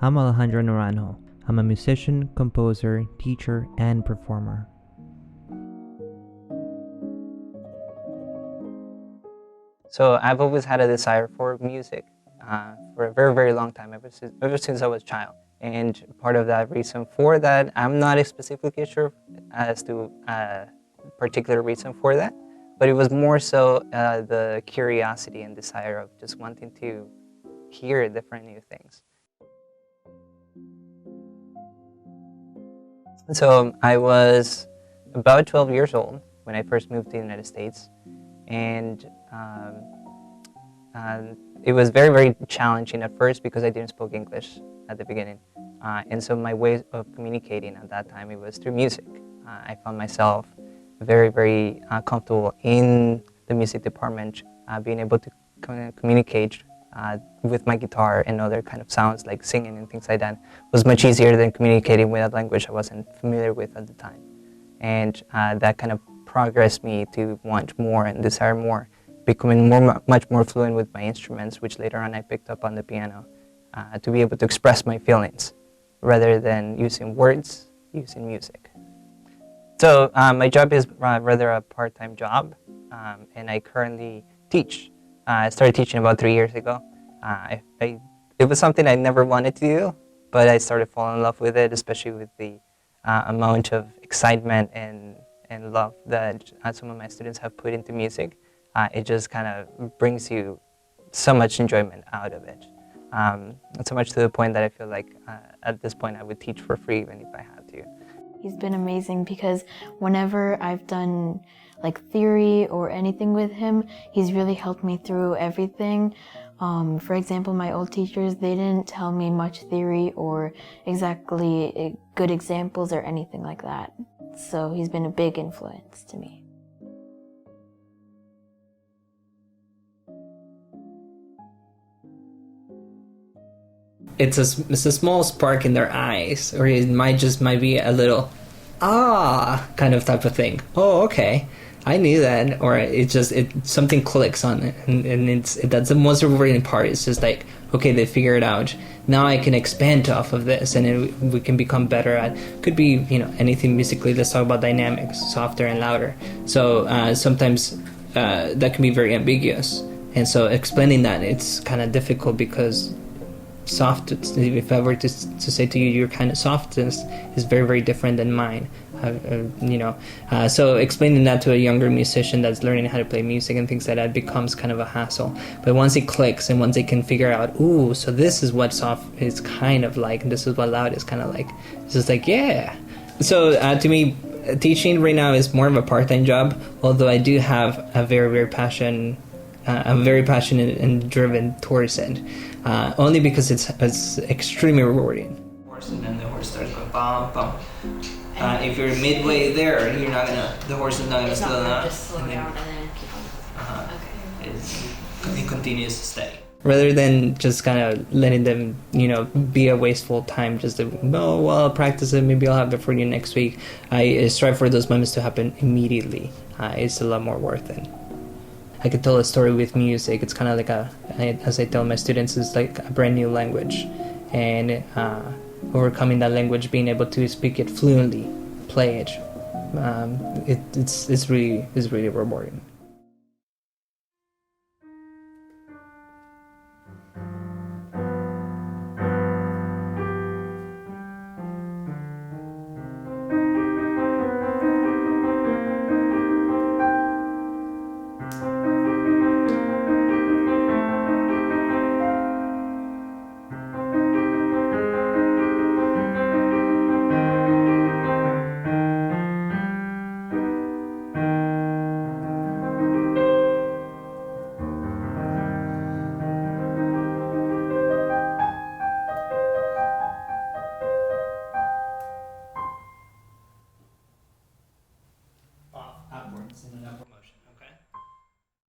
I'm Alejandro Naranjo. I'm a musician, composer, teacher, and performer. So I've always had a desire for music for a very, very long time, ever since I was a child. And part of that reason for that, I'm not specifically sure as to a particular reason for that, but it was more so the curiosity and desire of just wanting to hear different new things. So I was about 12 years old when I first moved to the United States, and it was very, very challenging at first because I didn't speak English at the beginning. And so my way of communicating at that time, it was through music. I found myself very, very comfortable in the music department, being able to communicate with my guitar and other kind of sounds like singing and things like that was much easier than communicating with a language I wasn't familiar with at the time. And that kind of progressed me to want more and desire more, becoming much more fluent with my instruments, which later on I picked up on the piano, to be able to express my feelings rather than using words, using music. So my job is rather a part-time job, and I currently teach. I started teaching about 3 years ago. It was something I never wanted to do, but I started falling in love with it, especially with the amount of excitement and love that some of my students have put into music. It just kind of brings you so much enjoyment out of it. So much to the point that I feel like at this point I would teach for free even if I had to. He's been amazing because whenever I've done like theory or anything with him, he's really helped me through everything. For example, my old teachers, they didn't tell me much theory or exactly good examples or anything like that. So he's been a big influence to me. It's a small spark in their eyes, or it might be a little kind of type of thing. Oh, okay, I knew that, or something clicks on it, and that's the most rewarding part. It's just like, okay, they figure it out. Now I can expand off of this, and we can become better at. Could be anything musically. Let's talk about dynamics, softer and louder. So sometimes that can be very ambiguous, and so explaining that it's kind of difficult because soft, if I were to say to you your kind of softness is very, very different than mine, so explaining that to a younger musician that's learning how to play music and things like that becomes kind of a hassle. But once it clicks and once they can figure out, so this is what soft is kind of like and this is what loud is kind of like, it's just like, yeah. So to me, teaching right now is more of a part-time job, although I do have a very, very I'm very passionate and driven towards it, only because it's extremely rewarding. And then the horse starts going bum bum. If you're midway there, the horse is not gonna slow down. Just slow down and then keep on. Okay. It continues to stay. Rather than just kind of letting them, be a wasteful time, just to, I'll practice it, maybe I'll have it for you next week. I strive for those moments to happen immediately. It's a lot more worth it. I could tell a story with music. It's kind of like as I tell my students, it's like a brand new language, and overcoming that language, being able to speak it fluently, play it, it's really rewarding.